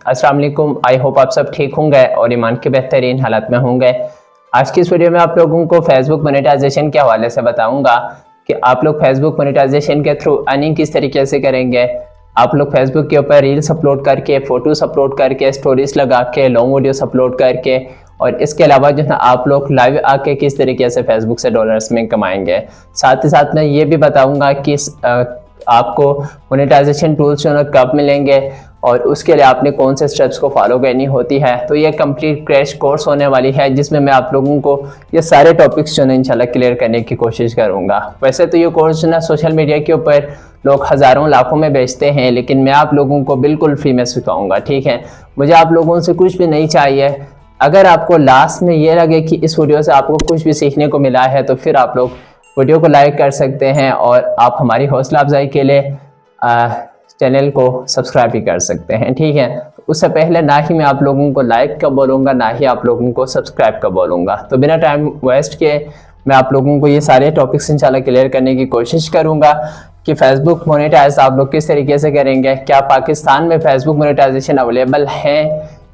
अस्सलाम वालेकुम। I hope आप सब ठीक होंगे और ईमान के बेहतरीन हालत में होंगे। आज की इस वीडियो में आप लोगों को फेसबुक मोनेटाइजेशन के हवाले से बताऊंगा कि आप लोग फेसबुक मोनेटाइजेशन के थ्रू अर्निंग किस तरीके से करेंगे। आप लोग फेसबुक के ऊपर रील्स अपलोड करके, फोटोज अपलोड करके, स्टोरीज लगा के, लॉन्ग वीडियोस अपलोड करके और इसके अलावा जो है आप लोग लाइव आके किस तरीके से फेसबुक से डॉलर्स में कमाएंगे। साथ ही साथ मैं ये भी बताऊंगा कि आपको मोनेटाइजेशन टूल्स जो है कब मिलेंगे और उसके लिए आपने कौन से स्टेप्स को फॉलो करनी होती है। तो ये कंप्लीट क्रैश कोर्स होने वाली है जिसमें मैं आप लोगों को ये सारे टॉपिक्स जो है इंशाल्लाह क्लियर करने की कोशिश करूंगा। वैसे तो ये कोर्स जो है सोशल मीडिया के ऊपर लोग हज़ारों लाखों में बेचते हैं, लेकिन मैं आप लोगों को बिल्कुल फ्री में सिखाऊंगा। ठीक है, मुझे आप लोगों से कुछ भी नहीं चाहिए। अगर आपको लास्ट में ये लगे कि इस वीडियो से आपको कुछ भी सीखने को मिला है तो फिर आप लोग वीडियो को लाइक कर सकते हैं और आप हमारी हौसला अफजाई के लिए चैनल को सब्सक्राइब भी कर सकते हैं। ठीक है, उससे पहले ना ही मैं आप लोगों को लाइक का बोलूँगा, ना ही आप लोगों को सब्सक्राइब का बोलूँगा। तो बिना टाइम वेस्ट किए मैं आप लोगों को ये सारे टॉपिक्स इंशाल्लाह क्लियर करने की कोशिश करूँगा कि फेसबुक मोनेटाइज आप लोग किस तरीके से करेंगे। क्या पाकिस्तान में फेसबुक मोनेटाइजेशन अवेलेबल है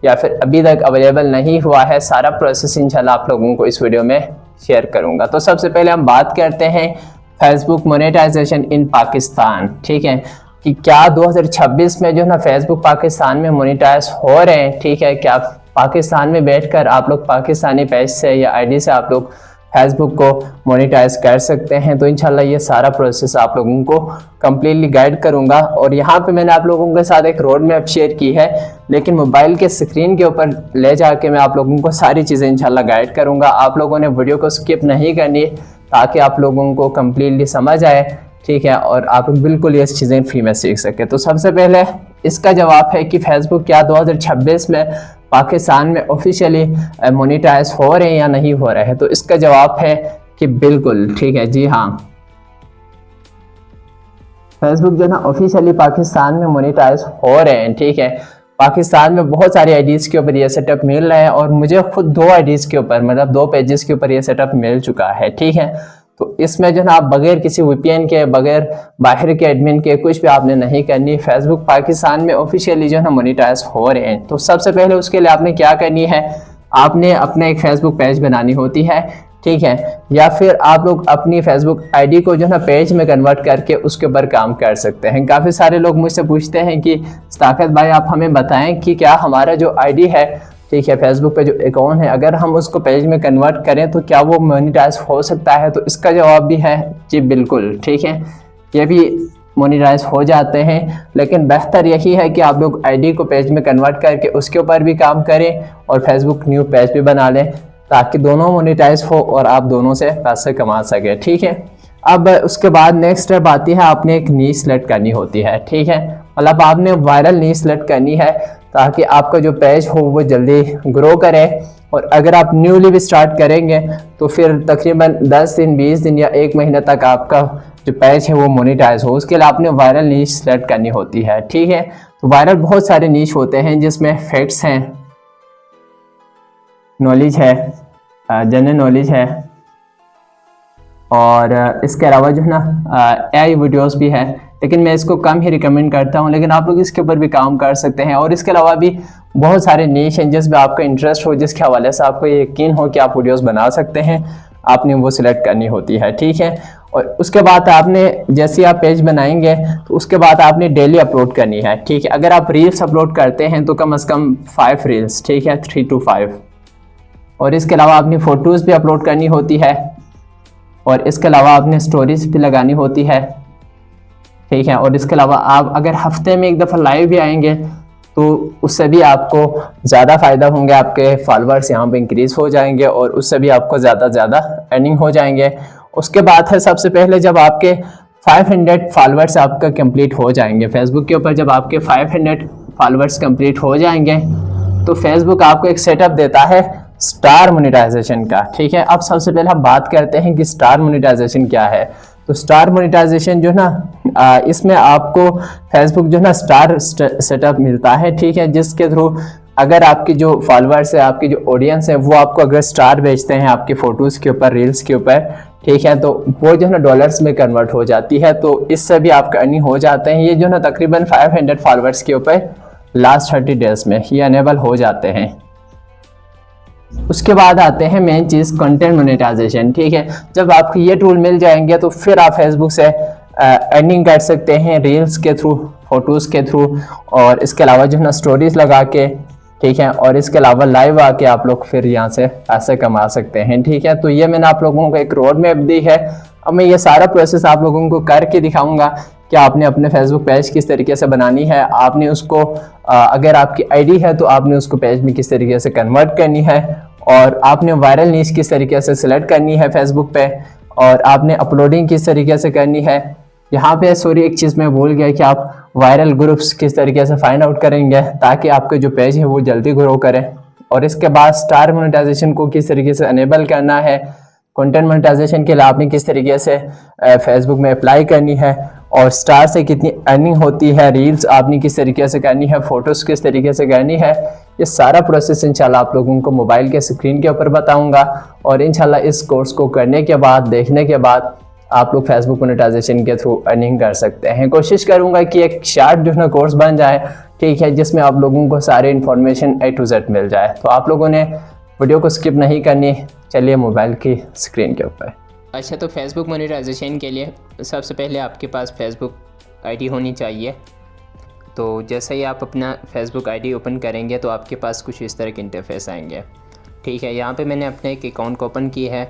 या फिर अभी तक अवेलेबल नहीं हुआ है। सारा प्रोसेस इंशाल्लाह आप लोगों को इस वीडियो में शेयर करूँगा। तो सबसे पहले हम बात करते हैं फेसबुक मोनेटाइजेशन इन पाकिस्तान। ठीक है, कि क्या 2026 में जो है ना फेसबुक पाकिस्तान में मोनेटाइज हो रहे हैं। ठीक है, क्या पाकिस्तान में बैठकर आप लोग पाकिस्तानी पेज से या आईडी से आप लोग फेसबुक को मोनेटाइज कर सकते हैं। तो इंशाल्लाह ये सारा प्रोसेस आप लोगों को कम्प्लीटली गाइड करूंगा और यहाँ पे मैंने आप लोगों के साथ एक रोड मैप शेयर की है, लेकिन मोबाइल के स्क्रीन के ऊपर ले जाके मैं आप लोगों को सारी चीज़ें इंशाल्लाह गाइड करूंगा। आप लोगों ने वीडियो को स्किप नहीं करनी ताकि आप लोगों को कम्प्लीटली समझ आए। ठीक है, और आप बिल्कुल ये चीज़ें फ्री में सीख सके। तो सबसे पहले इसका जवाब है कि फेसबुक क्या 2026 में पाकिस्तान में ऑफिशियली मोनेटाइज हो रहे हैं या नहीं हो रहे हैं। तो इसका जवाब है कि बिल्कुल। ठीक है, जी हाँ, फेसबुक जो ना ऑफिशियली पाकिस्तान में मोनेटाइज हो रहे हैं। ठीक है, पाकिस्तान में बहुत सारी आईडीज़ के ऊपर ये सेटअप मिल रहा है और मुझे खुद 2 आईडीज़ के ऊपर मतलब 2 पेजेस के ऊपर ये सेटअप मिल चुका है। ठीक है, तो इसमें जो है आप बगैर किसी वीपीएन के, बगैर बाहर के एडमिन के कुछ भी आपने नहीं करनी। फेसबुक पाकिस्तान में ऑफिशियली जो है मोनेटाइज हो रहे हैं। तो सबसे पहले उसके लिए आपने क्या करनी है, आपने अपना एक फेसबुक पेज बनानी होती है। ठीक है, या फिर आप लोग अपनी फेसबुक आईडी को जो है पेज में कन्वर्ट करके उसके ऊपर काम कर सकते हैं। काफ़ी सारे लोग मुझसे पूछते हैं कि सदाकत भाई आप हमें बताएं कि क्या हमारा जो आईडी है, ठीक है, फेसबुक पे जो अकाउंट है, अगर हम उसको पेज में कन्वर्ट करें तो क्या वो मोनेटाइज हो सकता है। तो इसका जवाब भी है जी बिल्कुल। ठीक है, ये भी मोनेटाइज हो जाते हैं, लेकिन बेहतर यही है कि आप लोग आईडी को पेज में कन्वर्ट करके उसके ऊपर भी काम करें और फेसबुक न्यू पेज भी बना लें ताकि दोनों मोनेटाइज हो और आप दोनों से पैसे कमा सके। ठीक है, अब उसके बाद नेक्स्ट स्टेप आती है, आपने एक नीश सेलेक्ट करनी होती है। ठीक है, मतलब आपने वायरल नीश सेलेक्ट करनी है ताकि आपका जो पेज हो वो जल्दी ग्रो करे। और अगर आप न्यूली भी स्टार्ट करेंगे तो फिर तकरीबन 10 दिन, 20 दिन या 1 महीने तक आपका जो पेज है वो मोनेटाइज हो। उसके लिए आपने वायरल नीश सेलेक्ट करनी होती है। ठीक है, तो वायरल बहुत सारे नीश होते हैं जिसमें फैक्ट्स हैं, नॉलेज है, जनरल नॉलेज है और इसके अलावा जो है ना एआई वीडियोस भी है, लेकिन मैं इसको कम ही रिकमेंड करता हूं, लेकिन आप लोग इसके ऊपर भी काम कर सकते हैं। और इसके अलावा भी बहुत सारे नीश हैं जिसमें आपका इंटरेस्ट हो, जिसके हवाले से आपको यकीन हो कि आप वीडियोस बना सकते हैं, आपने वो सिलेक्ट करनी होती है। ठीक है, और उसके बाद आपने जैसे आप पेज बनाएंगे तो उसके बाद आपने डेली अपलोड करनी है। ठीक है, अगर आप रील्स अपलोड करते हैं तो कम से कम 5 रील्स, ठीक है, 3 to 5। और इसके अलावा आपने फ़ोटोज़ भी अपलोड करनी होती है और इसके अलावा आपने स्टोरीज भी लगानी होती है। ठीक है, और इसके अलावा आप अगर हफ्ते में 1 दफ़ा लाइव भी आएंगे तो उससे भी आपको ज़्यादा फ़ायदा होंगे, आपके फॉलोअर्स यहाँ पे इंक्रीज़ हो जाएंगे और उससे भी आपको ज़्यादा अर्निंग हो जाएंगे। उसके बाद है सबसे पहले जब आपके 500 फॉलोअर्स आपका कंप्लीट हो जाएंगे फेसबुक के ऊपर, जब आपके 500 फॉलोअर्स कंप्लीट हो जाएंगे तो फेसबुक आपको एक सेटअप देता है स्टार मोनेटाइजेशन का। ठीक है, अब सबसे पहले हम बात करते हैं कि स्टार मोनेटाइजेशन क्या है। तो स्टार मोनेटाइजेशन जो है ना इसमें आपको फेसबुक जो है ना स्टार सेटअप मिलता है। ठीक है, जिसके थ्रू अगर आपकी जो फॉलोअर्स है, आपकी जो ऑडियंस है, वो आपको अगर स्टार भेजते हैं आपकी फ़ोटोज़ के ऊपर, रील्स के ऊपर, ठीक है, तो वो जो है ना डॉलर्स में कन्वर्ट हो जाती है। तो इससे भी आपका अर्निंग हो जाते हैं। ये जो है ना तकरीबन 500 फॉलोअर्स के ऊपर लास्ट 30 डेज में ये अनेबल हो जाते हैं। उसके बाद आते हैं मेन चीज़ कंटेंट मोनेटाइजेशन। ठीक है, जब आपको ये टूल मिल जाएंगे तो फिर आप फेसबुक से अर्निंग कर सकते हैं रील्स के थ्रू, फोटोज़ के थ्रू, और इसके अलावा जो है ना स्टोरीज लगा के। ठीक है, और इसके अलावा लाइव आके आप लोग फिर यहाँ से पैसे कमा सकते हैं। ठीक है, तो ये मैंने आप लोगों को एक रोड मैप दी है। अब मैं ये सारा प्रोसेस आप लोगों को करके दिखाऊंगा कि आपने अपने फेसबुक पेज किस तरीके से बनानी है। आपने उसको अगर आपकी आईडी है तो आपने उसको पेज में किस तरीके से कन्वर्ट करनी है, और आपने वायरल नीश किस तरीके से सिलेक्ट करनी है फेसबुक पे, और आपने अपलोडिंग किस तरीके से करनी है। यहाँ पे सॉरी एक चीज़ मैं भूल गया कि आप वायरल ग्रुप्स किस तरीके से फाइंड आउट करेंगे ताकि आपके जो पेज है वो जल्दी ग्रो करे। और इसके बाद स्टार मोनेटाइजेशन को किस तरीके से अनेबल करना है, कंटेंट मोनेटाइजेशन के लिए आपने किस तरीके से फेसबुक में अप्लाई करनी है, और स्टार से कितनी अर्निंग होती है, रील्स आपने किस तरीके से करनी है, फोटोज़ किस तरीके से करनी है। ये सारा प्रोसेस इंशाल्लाह आप लोगों को मोबाइल के स्क्रीन के ऊपर बताऊंगा। और इंशाल्लाह इस कोर्स को करने के बाद, देखने के बाद आप लोग फेसबुक मोनेटाइजेशन के थ्रू अर्निंग कर सकते हैं। कोशिश करूंगा कि एक शार्ट जो है ना कोर्स बन जाए, ठीक है, जिसमें आप लोगों को सारी इन्फॉर्मेशन A to Z मिल जाए। तो आप लोगों ने वीडियो को स्किप नहीं करनी। चलिए मोबाइल की स्क्रीन के ऊपर। अच्छा, तो फेसबुक मोनेटाइजेशन के लिए सबसे पहले आपके पास फेसबुक आईडी होनी चाहिए। तो जैसे ही आप अपना फेसबुक आईडी ओपन करेंगे तो आपके पास कुछ इस तरह के इंटरफेस आएंगे। ठीक है, यहाँ पे मैंने अपने एक अकाउंट को ओपन की है,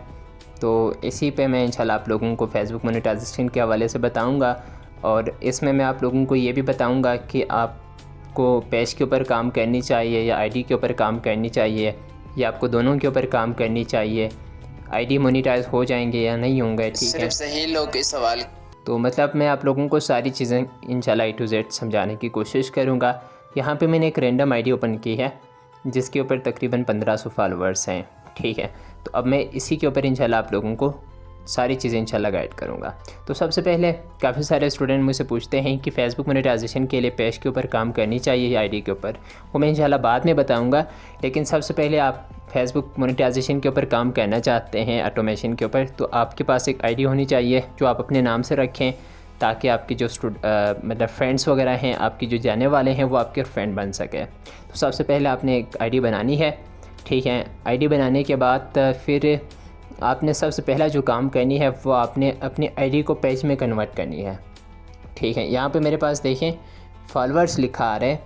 तो इसी पे मैं इंशाल्लाह आप लोगों को फेसबुक मोनेटाइजेशन के हवाले से बताऊंगा। और इसमें मैं आप लोगों को ये भी बताऊंगा कि आपको पेज के ऊपर काम करनी चाहिए या आईडी के ऊपर काम करनी चाहिए, या आपको दोनों के ऊपर काम करनी चाहिए, आईडी मोनेटाइज हो जाएंगे या नहीं होंगे। ठीक है, सही लोग इस सवाल तो मतलब मैं आप लोगों को सारी चीज़ें इंशाल्लाह A to Z समझाने की कोशिश करूँगा। यहाँ पे मैंने एक रैंडम आईडी ओपन की है जिसके ऊपर तकरीबन 1500 फॉलोअर्स हैं। ठीक है, तो अब मैं इसी के ऊपर इंशाल्लाह आप लोगों को सारी चीज़ें इंशाल्लाह गाइड करूँगा। तो सबसे पहले काफ़ी सारे स्टूडेंट मुझसे पूछते हैं कि फ़ेसबुक मोनेटाइजेशन के लिए पेज के ऊपर काम करनी चाहिए या आईडी के ऊपर, वो मैं इंशाल्लाह बाद में बताऊँगा। लेकिन सबसे पहले आप फेसबुक मोनेटाइजेशन के ऊपर काम करना चाहते हैं ऑटोमेशन के ऊपर, तो आपके पास एक आईडी होनी चाहिए जो आप अपने नाम से रखें, ताकि आपके जो मतलब फ्रेंड्स वगैरह हैं, आपकी जो जाने वाले हैं, वो आपके फ्रेंड बन सके। तो सबसे पहले आपने एक आईडी बनानी है। ठीक है, आईडी बनाने के बाद फिर आपने सबसे पहला जो काम करनी है वो आपने अपनी आईडी को पेज में कन्वर्ट करनी है। ठीक है, यहाँ पे मेरे पास देखें फॉलोअर्स लिखा आ रहा है।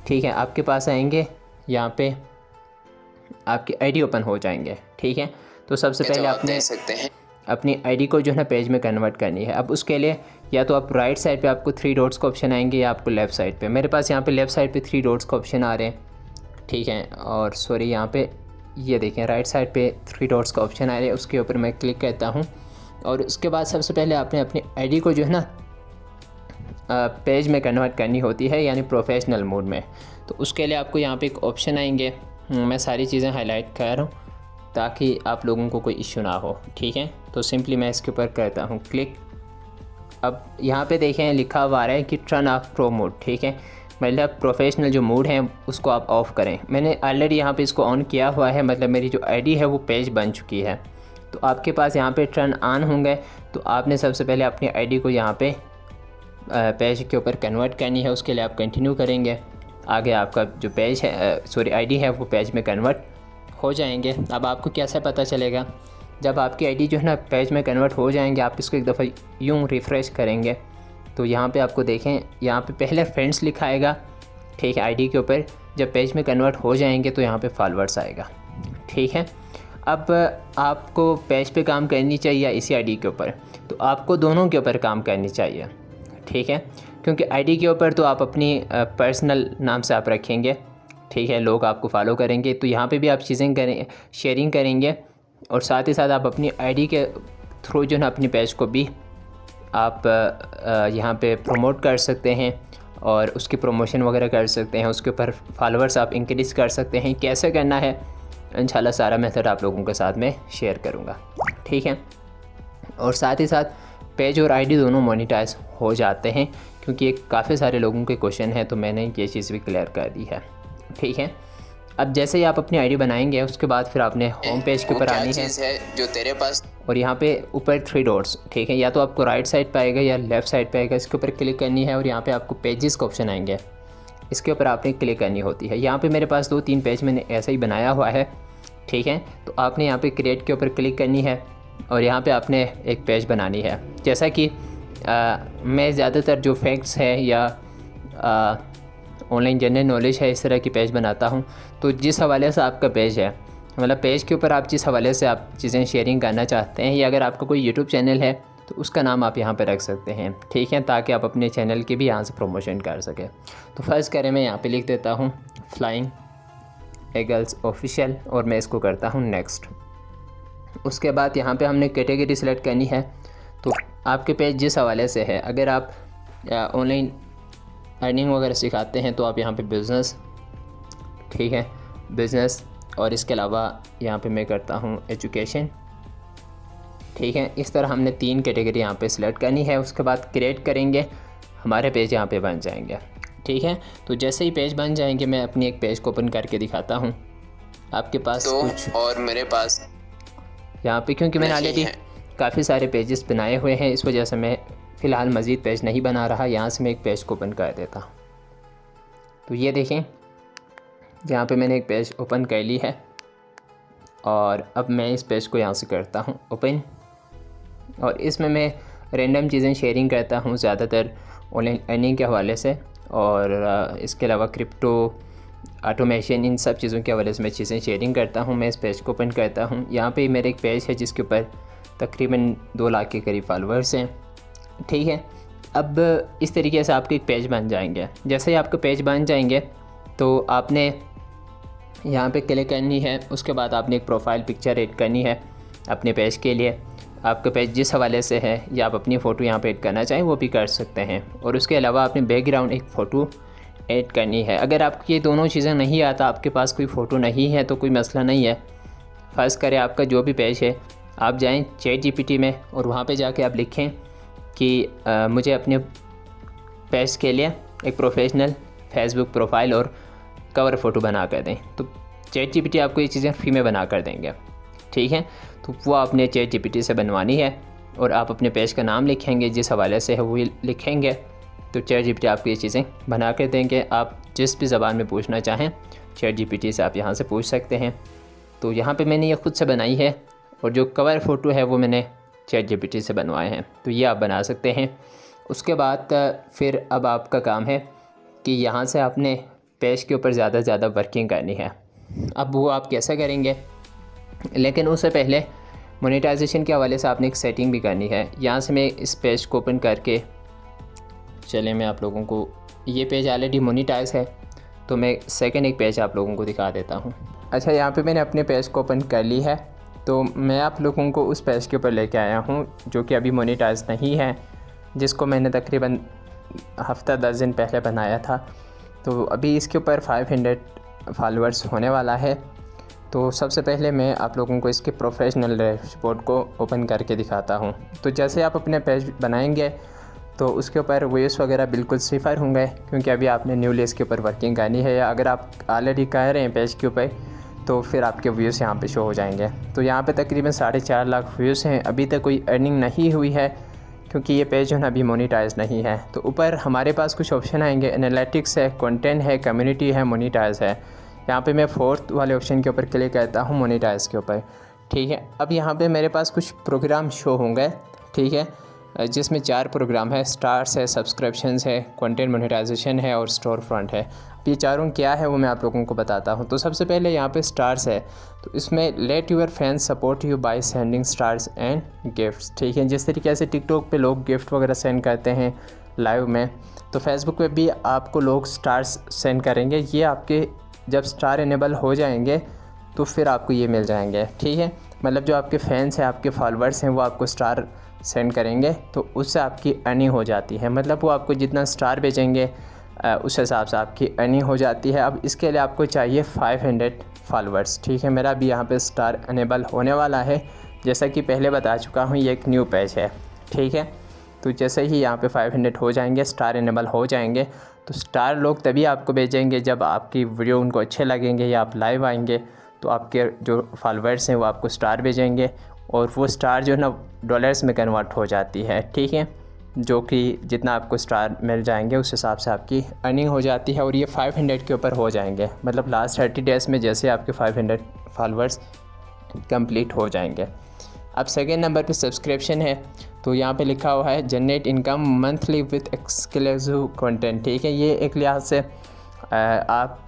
ठीक है, आपके पास आएंगे, यहाँ पे आपकी आईडी ओपन हो जाएंगे। ठीक है, तो सबसे पहले आपने अपनी आईडी को जो है ना पेज में कन्वर्ट करनी है। अब उसके लिए या तो आप राइट साइड पे आपको 3 डॉट्स का ऑप्शन आएंगे, या आपको लेफ़्ट साइड पे। मेरे पास यहाँ पे लेफ़्ट साइड पे 3 डॉट्स का ऑप्शन आ रहे हैं। ठीक है, और सॉरी यहाँ पे ये देखें राइट साइड पे 3 डॉट्स का ऑप्शन आ रहे हैं, उसके ऊपर मैं क्लिक करता हूँ। और उसके बाद सबसे पहले आपने अपनी आईडी को जो है ना पेज में कन्वर्ट करनी होती है, यानी प्रोफेशनल मोड में। तो उसके लिए आपको यहाँ पे एक ऑप्शन आएंगे, मैं सारी चीज़ें हाईलाइट कर रहा हूँ ताकि आप लोगों को कोई इशू ना हो। ठीक है, तो सिंपली मैं इसके ऊपर करता हूँ क्लिक। अब यहाँ पे देखें लिखा हुआ आ रहा है कि टर्न ऑफ प्रो मोड। ठीक है, मतलब प्रोफेशनल जो मोड है उसको आप ऑफ़ करें। मैंने ऑलरेडी यहाँ पे इसको ऑन किया हुआ है, मतलब मेरी जो आईडी है वो पेज बन चुकी है। तो आपके पास यहाँ पे टर्न ऑन होंगे, तो आपने सबसे पहले अपनी आईडी को यहाँ पे पेज के ऊपर कन्वर्ट करनी है। उसके लिए आप कंटिन्यू करेंगे, आगे आपका जो पेज है सॉरी आईडी है वो पेज में कन्वर्ट हो जाएंगे। अब आपको कैसे पता चलेगा, जब आपकी आईडी जो है ना पेज में कन्वर्ट हो जाएंगे, आप इसको एक दफ़ा यूँ रिफ़्रेश करेंगे तो यहाँ पे आपको देखें, यहाँ पे पहले फ्रेंड्स लिखा आएगा। ठीक है, आईडी के ऊपर जब पेज में कन्वर्ट हो जाएंगे तो यहाँ पे फॉलोअर्स आएगा। ठीक है, अब आपको पेज पे काम करनी चाहिए या इसी आईडी के ऊपर, तो आपको दोनों के ऊपर काम करनी चाहिए। ठीक है, क्योंकि आईडी के ऊपर तो आप अपनी पर्सनल नाम से आप रखेंगे। ठीक है, लोग आपको फॉलो करेंगे, तो यहाँ पे भी आप चीज़ें करें, शेयरिंग करेंगे, और साथ ही साथ आप अपनी आईडी के थ्रू जो है अपनी पेज को भी आप यहाँ पे प्रमोट कर सकते हैं और उसकी प्रमोशन वगैरह कर सकते हैं। उसके ऊपर फॉलोअर्स आप इंक्रीज़ कर सकते हैं। कैसे करना है इंशाल्लाह सारा मेथड आप लोगों के साथ में शेयर करूँगा। ठीक है, और साथ ही साथ पेज और आईडी दोनों मोनेटाइज हो जाते हैं, क्योंकि ये काफ़ी सारे लोगों के क्वेश्चन है, तो मैंने ये चीज़ भी क्लियर कर दी है। ठीक है, अब जैसे ही आप अपनी आईडी बनाएंगे उसके बाद फिर आपने होम पेज के ऊपर आनी है जो तेरे पास, और यहाँ पे ऊपर 3 डॉट्स। ठीक है, या तो आपको राइट साइड पे आएगा या लेफ़्ट साइड पे आएगा, इसके ऊपर क्लिक करनी है और यहाँ पे आपको पेजेस का ऑप्शन आएंगे। इसके ऊपर आपने क्लिक करनी होती है। यहाँ पे मेरे पास 2-3 पेज मैंने ऐसा ही बनाया हुआ है, ठीक है। तो आपने यहाँ पे क्रिएट के ऊपर क्लिक करनी है और यहाँ पे आपने एक पेज बनानी है। जैसा कि मैं ज़्यादातर जो फैक्ट्स है या ऑनलाइन जनरल नॉलेज है इस तरह की पेज बनाता हूँ। तो जिस हवाले से आपका पेज है, मतलब पेज के ऊपर आप जिस हवाले से आप चीज़ें शेयरिंग करना चाहते हैं, या अगर आपका कोई यूट्यूब चैनल है तो उसका नाम आप यहाँ पर रख सकते हैं, ठीक है, ताकि आप अपने चैनल की भी यहाँ से प्रमोशन कर सकें। तो फर्स्ट करें मैं यहाँ पे लिख देता हूँ फ्लाइंग ईगल्स ऑफिशियल और मैं इसको करता हूँ नेक्स्ट। उसके बाद यहाँ पे हमने कैटेगरी सेलेक्ट करनी है। तो आपके पेज जिस हवाले से है, अगर आप ऑनलाइन अर्निंग वगैरह सिखाते हैं तो आप यहाँ पे बिज़नेस, ठीक है, बिज़नेस, और इसके अलावा यहाँ पे मैं करता हूँ एजुकेशन, ठीक है। इस तरह हमने 3 कैटेगरी यहाँ पे सिलेक्ट करनी है। उसके बाद क्रिएट करेंगे, हमारे पेज यहाँ पे बन जाएंगे, ठीक है। तो जैसे ही पेज बन जाएंगे मैं अपनी एक पेज को ओपन करके दिखाता हूँ आपके पास तो कुछ, और मेरे पास यहाँ पे क्योंकि मैंने ऑलरेडी काफ़ी सारे पेजेस बनाए हुए हैं, इस वजह से मैं फ़िलहाल मज़ीद पेज नहीं बना रहा। यहाँ से मैं एक पेज को ओपन कर देता हूँ। तो ये देखें, यहाँ पे मैंने एक पेज ओपन कर ली है और अब मैं इस पेज को यहाँ से करता हूँ ओपन, और इसमें मैं रैंडम चीज़ें शेयरिंग करता हूँ ज़्यादातर ऑनलाइन अर्निंग के हवाले से, और इसके अलावा क्रिप्टो, ऑटोमेशन, इन सब चीज़ों के हवाले से मैं चीज़ें शेयरिंग करता हूँ। मैं इस पेज को ओपन करता हूँ। यहाँ पे मेरा एक पेज है जिसके ऊपर तकरीबन 2 लाख के करीब फॉलोअर्स हैं, ठीक है। अब इस तरीके से आपके एक पेज बन जाएंगे। जैसे ही आपके पेज बन जाएंगे तो आपने यहाँ पे क्लिक करनी है। उसके बाद आपने एक प्रोफाइल पिक्चर ऐड करनी है अपने पेज के लिए। आपका पेज जिस हवाले से है या आप अपनी फ़ोटो यहाँ पे ऐड करना चाहें वो भी कर सकते हैं, और उसके अलावा आपने बैकग्राउंड एक फ़ोटो ऐड करनी है। अगर आपको ये दोनों चीज़ें नहीं आता, आपके पास कोई फ़ोटो नहीं है तो कोई मसला नहीं है। फ़र्ज़ करें आपका जो भी पेज है, आप जाएं ChatGPT में और वहाँ पे जाके आप लिखें कि मुझे अपने पेज के लिए एक प्रोफेशनल फेसबुक प्रोफाइल और कवर फ़ोटो बना कर दें, तो ChatGPT आपको ये चीज़ें फ्री में बना कर देंगे, ठीक है। तो वो आपने ChatGPT से बनवानी है और आप अपने पेज का नाम लिखेंगे, जिस हवाले से है वो लिखेंगे, तो ChatGPT आपको ये चीज़ें बना कर देंगे। आप जिस भी ज़बान में पूछना चाहें ChatGPT से आप यहाँ से पूछ सकते हैं। तो यहाँ पे मैंने ये ख़ुद से बनाई है, और जो कवर फ़ोटो है वो मैंने ChatGPT से बनवाए हैं, तो ये आप बना सकते हैं। उसके बाद फिर अब आपका काम है कि यहाँ से आपने पेज के ऊपर ज़्यादा से ज़्यादा वर्किंग करनी है। अब वो आप कैसे करेंगे, लेकिन उससे पहले मोनेटाइजेशन के हवाले से आपने एक सेटिंग भी करनी है। यहाँ से मैं इस पेज को ओपन करके, चलें मैं आप लोगों को, ये पेज ऑलरेडी मोनेटाइज है तो मैं सेकंड एक पेज आप लोगों को दिखा देता हूँ। अच्छा, यहाँ पे मैंने अपने पेज को ओपन कर ली है, तो मैं आप लोगों को उस पेज के ऊपर लेके आया हूँ जो कि अभी मोनेटाइज नहीं है, जिसको मैंने तकरीबन हफ्ता 10 दिन पहले बनाया था। तो अभी इसके ऊपर 500 फॉलोअर्स होने वाला है। तो सबसे पहले मैं आप लोगों को इसके प्रोफेशनल डैशबोर्ड को ओपन करके दिखाता हूँ। तो जैसे आप अपने पेज बनाएंगे तो उसके ऊपर व्यूज़ वगैरह बिल्कुल 0 होंगे, क्योंकि अभी आपने न्यूली इसके ऊपर वर्किंग करनी है। या अगर आप ऑलरेडी कर रहे हैं पेज के ऊपर तो फिर आपके व्यूज़ यहाँ पे शो हो जाएंगे। तो यहाँ पे तकरीबन 4.5 लाख व्यूज़ हैं। अभी तक कोई अर्निंग नहीं हुई है क्योंकि ये पेज जो है ना अभी मोनेटाइज नहीं है। तो ऊपर हमारे पास कुछ ऑप्शन आएंगे, एनालिटिक्स है, कंटेंट है, कम्युनिटी है, मोनेटाइज है। यहाँ पे मैं 4th वाले ऑप्शन के ऊपर क्लिक करता हूँ, मोनेटाइज के ऊपर, ठीक है। अब यहाँ पे मेरे पास कुछ प्रोग्राम शो होंगे, ठीक है, जिसमें 4 प्रोग्राम है, स्टार्स है, सब्सक्रिप्शंस है, कंटेंट मोनेटाइजेशन है और स्टोर फ्रंट है। ये चारों क्या है वो मैं आप लोगों को बताता हूँ। तो सबसे पहले यहाँ पे स्टार्स है, तो इसमें let your fans support you by sending stars and gifts, ठीक है। जिस तरीके से टिकटॉक पे लोग गिफ्ट वगैरह सेंड करते हैं लाइव में, तो फेसबुक पे भी आपको लोग स्टार्स सेंड करेंगे। ये आपके जब स्टार इनेबल हो जाएंगे तो फिर आपको ये मिल जाएंगे, ठीक है। मतलब जो आपके फैंस हैं, आपके फॉलोअर्स हैं, वो आपको स्टार सेंड करेंगे तो उससे आपकी अर्निंग हो जाती है। मतलब वो आपको जितना स्टार भेजेंगे उस हिसाब से आपकी अर्निंग हो जाती है। अब इसके लिए आपको चाहिए 500 फॉलोअर्स, ठीक है। मेरा भी यहाँ पे स्टार इनेबल होने वाला है, जैसा कि पहले बता चुका हूँ, ये एक न्यू पेज है, ठीक है। तो जैसे ही यहाँ पे 500 हो जाएंगे, स्टार इनेबल हो जाएंगे, तो स्टार लोग तभी आपको भेजेंगे जब आपकी वीडियो उनको अच्छे लगेंगे या आप लाइव आएंगे, तो आपके जो फॉलोअर्स हैं वो आपको स्टार भेजेंगे और वो स्टार जो है ना डॉलर्स में कन्वर्ट हो जाती है, ठीक है। जो कि जितना आपको स्टार मिल जाएंगे उस हिसाब से आपकी अर्निंग हो जाती है। और ये 500 के ऊपर हो जाएंगे, मतलब लास्ट 30 डेज़ में जैसे आपके 500 फॉलोअर्स कंप्लीट हो जाएंगे। अब सेकेंड नंबर पे सब्सक्रिप्शन है, तो यहाँ पे लिखा हुआ है generate income monthly with exclusive content. ठीक है, ये एक लिहाज से आप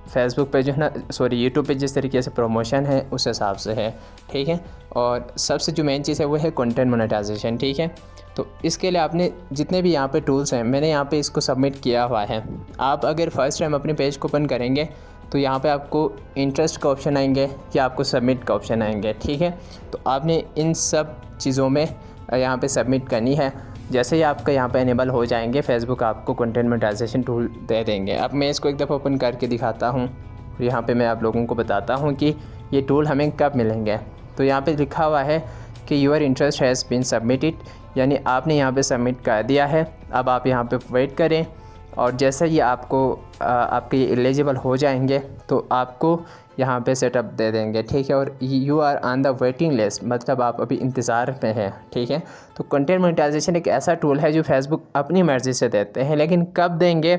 फेसबुक पे जो है ना, सॉरी यूट्यूब पे जिस तरीके से प्रमोशन है उस हिसाब से है। ठीक है, और सबसे जो मेन चीज़ है वो है कंटेंट मोनेटाइजेशन। ठीक है, तो इसके लिए आपने जितने भी यहाँ पे टूल्स हैं, मैंने यहाँ पे इसको सबमिट किया हुआ है। आप अगर फर्स्ट टाइम अपने पेज को ओपन करेंगे तो यहाँ पे आपको इंटरेस्ट का ऑप्शन आएंगे या आपको सबमिट का ऑप्शन आएंगे। ठीक है, तो आपने इन सब चीज़ों में यहाँ पे सबमिट करनी है। जैसे ही आपका यहाँ पे इनेबल हो जाएंगे, फेसबुक आपको कंटेंट मोनेटाइजेशन टूल दे देंगे। अब मैं इसको एक दफ़ा ओपन करके दिखाता हूँ, यहाँ पे मैं आप लोगों को बताता हूँ कि ये टूल हमें कब मिलेंगे। तो यहाँ पे लिखा हुआ है कि your interest has been submitted, यानी आपने यहाँ पे सबमिट कर दिया है। अब आप यहाँ पे वेट करें, और जैसे ही आपके एलिजिबल हो जाएंगे तो आपको यहाँ पे सेटअप दे देंगे। ठीक है, और you are on the waiting list, मतलब आप अभी इंतज़ार में हैं। ठीक है, तो कंटेंट मोनेटाइजेशन एक ऐसा टूल है जो फेसबुक अपनी मर्ज़ी से देते हैं, लेकिन कब देंगे,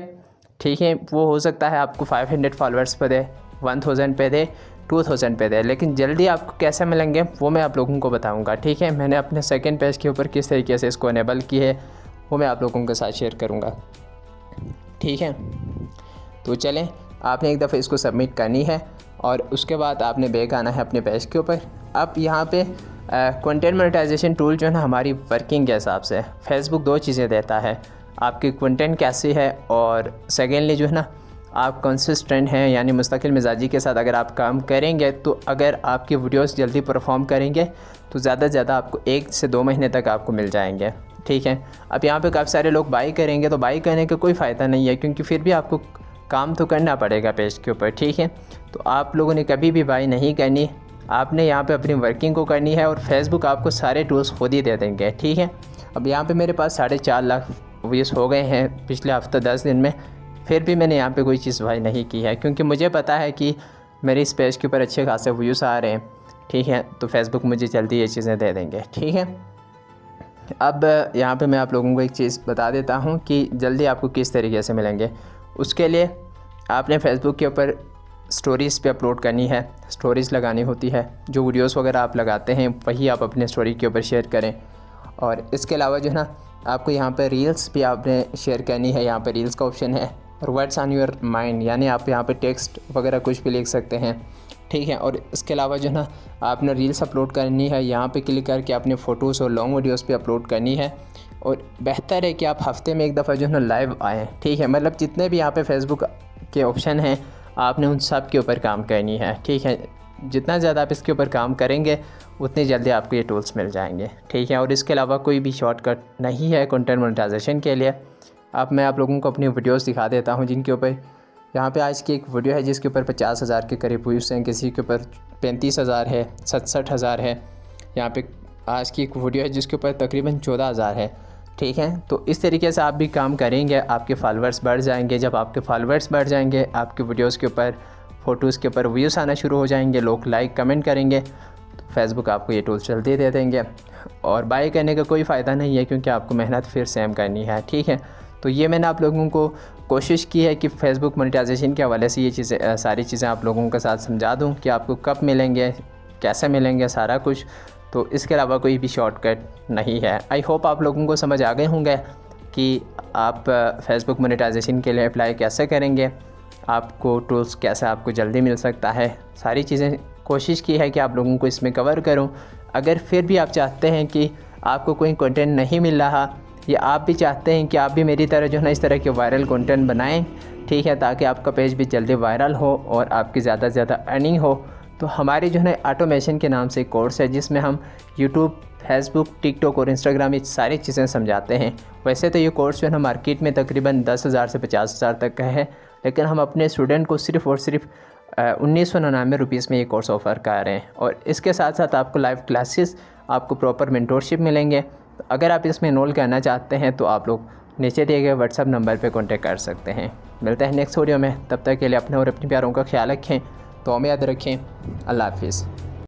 ठीक है, वो हो सकता है आपको 500 फॉलोअर्स पे दे, 1000 पे दे, 2000 पे दे, लेकिन जल्दी आपको कैसे मिलेंगे वो मैं आप लोगों को बताऊँगा। ठीक है, मैंने अपने सेकेंड पेज के ऊपर किस तरीके से इसको इनेबल की है वो मैं आप लोगों के साथ शेयर करूँगा। ठीक है, तो चलें, आपने एक दफ़ा इसको सबमिट करनी है और उसके बाद आपने बैक आना है अपने पेज के ऊपर। अब यहाँ पे कंटेंट मोनेटाइजेशन टूल जो है ना, हमारी वर्किंग के हिसाब से फेसबुक दो चीज़ें देता है, आपकी कंटेंट कैसी है, और सेकेंडली जो है ना आप कंसिस्टेंट हैं, यानी मुस्तकिल मिजाजी के साथ अगर आप काम करेंगे तो अगर आपकी वीडियोस जल्दी परफॉर्म करेंगे तो ज़्यादा से ज़्यादा आपको 1 से 2 महीने तक आपको मिल जाएंगे। ठीक है, अब यहाँ पे काफ़ी सारे लोग बाई करेंगे, तो बाई करने का कोई फ़ायदा नहीं है, क्योंकि फिर भी आपको काम तो करना पड़ेगा पेज के ऊपर। ठीक है, तो आप लोगों ने कभी भी बाई नहीं करनी, आपने यहाँ पे अपनी वर्किंग को करनी है और फेसबुक आपको सारे टूल्स खुद ही दे देंगे। ठीक है, अब यहाँ पे मेरे पास 4.5 लाख व्यूज़ हो गए हैं पिछले हफ्ते 10 दिन में, फिर भी मैंने यहाँ पे कोई चीज़ बाई नहीं की है, क्योंकि मुझे पता है कि मेरे इस पेज के ऊपर अच्छे खासे व्यूज़ आ रहे हैं। ठीक है, तो फेसबुक मुझे जल्दी ये चीज़ें दे देंगे। ठीक है, अब यहाँ पे मैं आप लोगों को एक चीज़ बता देता हूँ कि जल्दी आपको किस तरीके से मिलेंगे। उसके लिए आपने फेसबुक के ऊपर स्टोरीज़ पे अपलोड करनी है, स्टोरीज़ लगानी होती है, जो वीडियोस वगैरह आप लगाते हैं वही आप अपने स्टोरी के ऊपर शेयर करें। और इसके अलावा जो है ना आपको यहाँ पे रील्स भी आपने शेयर करनी है, यहाँ पे रील्स का ऑप्शन है, और वर्ड्स ऑन योर माइंड, यानी आप यहाँ पे टेक्स्ट वगैरह कुछ भी लिख सकते हैं। ठीक है, और इसके अलावा जो है ना आपने रील्स अपलोड करनी है, यहाँ पे क्लिक करके अपने फ़ोटोज़ और लॉन्ग वीडियोस पे अपलोड करनी है। और बेहतर है कि आप हफ्ते में एक दफ़ा जो है ना लाइव आएँ। ठीक है, मतलब जितने भी यहाँ पे फेसबुक के ऑप्शन हैं आपने उन सब के ऊपर काम करनी है। ठीक है, जितना ज़्यादा आप इसके ऊपर काम करेंगे उतनी जल्दी आपको ये टूल्स मिल जाएंगे। ठीक है, और इसके अलावा कोई भी शॉर्टकट नहीं है कंटेंट मोनेटाइजेशन के लिए। अब मैं आप लोगों को अपनी वीडियोस दिखा देता हूं, जिनके ऊपर यहाँ पे आज की एक वीडियो है जिसके ऊपर 50,000 के करीब व्यूज़ हैं, किसी के ऊपर 35,000 है, 67,000 है। यहाँ पे आज की एक वीडियो है जिसके ऊपर तकरीबन 14,000 है। ठीक है, तो इस तरीके से आप भी काम करेंगे, आपके फॉलोअर्स बढ़ जाएंगे। जब आपके फॉलोअर्स बढ़ जाएंगे, आपके वीडियोस के ऊपर, फ़ोटोज़ के ऊपर व्यूज़ आना शुरू हो जाएंगे, लोग लाइक कमेंट करेंगे, तो फेसबुक आपको ये टूल जल्दी दे देंगे। और बाय करने का कोई फ़ायदा नहीं है, क्योंकि आपको मेहनत फिर सेम करनी है। ठीक है, तो ये मैंने आप लोगों को कोशिश की है कि फेसबुक मोनेटाइजेशन के हवाले से ये चीज़ें, सारी चीज़ें आप लोगों के साथ समझा दूँ कि आपको कब मिलेंगे, कैसे मिलेंगे, सारा कुछ। तो इसके अलावा कोई भी शॉर्टकट नहीं है। आई होप आप लोगों को समझ आ गए होंगे कि आप फेसबुक मोनेटाइजेशन के लिए अप्लाई कैसे करेंगे, आपको टूल्स कैसे आपको जल्दी मिल सकता है। सारी चीज़ें कोशिश की है कि आप लोगों को इसमें कवर करूं। अगर फिर भी आप चाहते हैं कि आपको कोई कंटेंट नहीं मिल रहा, या आप भी चाहते हैं कि आप भी मेरी तरह जो है ना इस तरह के वायरल कंटेंट बनाएं, ठीक है, ताकि आपका पेज भी जल्दी वायरल हो और आपकी ज़्यादा से ज़्यादा अर्निंग हो, तो हमारी जो है ना ऑटोमेशन के नाम से एक कोर्स है जिसमें हम यूट्यूब, फेसबुक, टिकटॉक और इंस्टाग्राम ये सारी चीज़ें समझाते हैं। वैसे तो ये कोर्स जो है ना मार्केट में तकरीबन 10,000 से 50,000 तक का है, लेकिन हम अपने स्टूडेंट को सिर्फ़ और सिर्फ 1999 रुपीज़ में ये कोर्स ऑफ़र कर रहे हैं। और इसके साथ साथ आपको लाइव क्लासेस, आपको प्रॉपर मेंटोरशिप मिलेंगे। तो अगर आप इसमें इनरोल करना चाहते हैं तो आप लोग नीचे दिए गए व्हाट्सएप नंबर पे कांटेक्ट कर सकते हैं। मिलते हैं नेक्स्ट वीडियो में, तब तक के लिए अपने और अपने प्यारों का ख्याल रखें, तो याद रखें। अल्लाह हाफिज़।